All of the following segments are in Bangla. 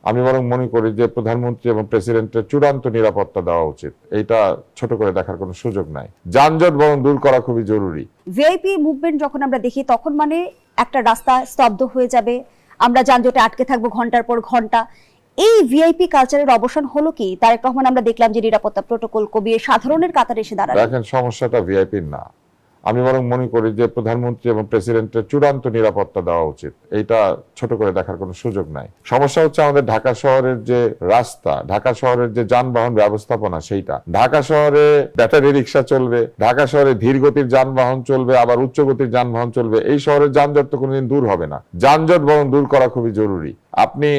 আমি বরং মনে করি যে প্রধানমন্ত্রী এবং প্রেসিডেন্টের চূড়ান্ত নিরাপত্তা দেওয়া উচিত। এইটা ছোট করে দেখার কোনো সুযোগ নাই। যানজট বরং দূর করা খুবই জরুরি। ভিআইপি মুভমেন্ট যখন আমরা দেখি তখন মানে একটা রাস্তা স্তব্ধ হয়ে যাবে, আমরা যানজটে আটকে থাকবো ঘন্টার পর ঘন্টা। এই ভিআইপি কালচারের অবসান হলো কি? তারেক রহমান আমরা দেখলাম যে নিরাপত্তা প্রোটোকল কমিয়ে সাধারণের কাতারে এসে দাঁড়ালেন। দেখেন, সমস্যাটা ভিআইপির না। আমি বরং মনে করি যে প্রধানমন্ত্রী এবং প্রেসিডেন্টের চূড়ান্ত নিরাপত্তা দেওয়া উচিত। এইটা ছোট করে দেখার কোনো সুযোগ নাই। সমস্যা হচ্ছে আমাদের ঢাকা শহরের যে রাস্তা, ঢাকা শহরের যে যানবাহন ব্যবস্থাপনা, সেইটা। ঢাকা শহরে ব্যাটারি রিক্সা চলবে, ঢাকা শহরে ধীর গতির যানবাহন চলবে, আবার উচ্চ গতির যানবাহন চলবে। এই শহরের যানজট তো কোনোদিন দূর হবে না। যানজট বরং দূর করা খুবই জরুরি। আপনি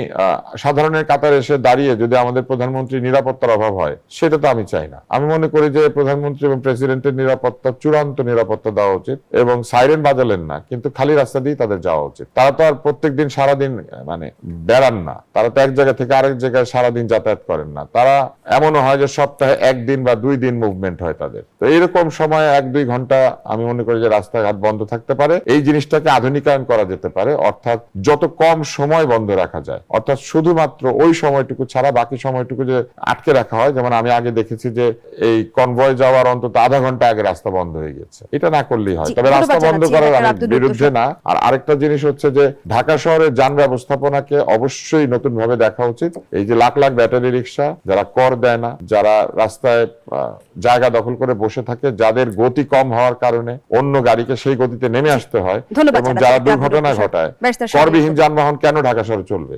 সাধারণের কাতারে এসে দাঁড়িয়ে যদি আমাদের প্রধানমন্ত্রী নিরাপত্তার অভাব হয়, সেটা তো আমি চাই না। আমি মনে করি যে প্রধানমন্ত্রী এবং প্রেসিডেন্টের নিরাপত্তা, চূড়ান্ত নিরাপত্তা দেওয়া উচিত। এবং সাইরেন বাজালেন না, কিন্তু খালি রাস্তা দিয়ে তাদের যাওয়া উচিত। তারা তো আর প্রত্যেকদিন সারাদিন মানে বেড়ান না, তারা তো এক জায়গা থেকে আরেক জায়গায় সারাদিন যাতায়াত করেন না। তারা এমনও হয় যে সপ্তাহে 1 দিন বা 2 দিন মুভমেন্ট হয় তাদের। তো এইরকম সময় 1-2 ঘন্টা আমি মনে করি যে রাস্তাঘাট বন্ধ থাকতে পারে। এই জিনিসটাকে আধুনিকায়ন করা যেতে পারে, অর্থাৎ যত কম সময় বন্ধ রাখা যায়, অর্থাৎ শুধুমাত্র ওই সময়টুকু ছাড়া বাকি সময়টুকু যে আটকে রাখা হয়। যেমন আমি আগে দেখেছি যে এই কনভয় যাওয়ার অন্তত আধা ঘন্টা আগে রাস্তা বন্ধ হয়ে গেছে। এটা না করলেই হয়। তবে রাস্তা বন্ধ করার আমি বিরুদ্ধে না। আর আরেকটা জিনিস হচ্ছে যে ঢাকা শহরের যান ব্যবস্থাপনাকে অবশ্যই নতুন ভাবে দেখা উচিত। এই যে লাখ লাখ ব্যাটারি রিক্সা, যারা কর দেয় না, যারা রাস্তায় জায়গা দখল করে বসে থাকে, যাদের গতি কম হওয়ার কারণে অন্য গাড়িকে সেই গতিতে নেমে আসতে হয়, এবং যারা দুর্ঘটনা ঘটায়, করবিহীন যানবাহন কেন ঢাকা শহরে চলবে?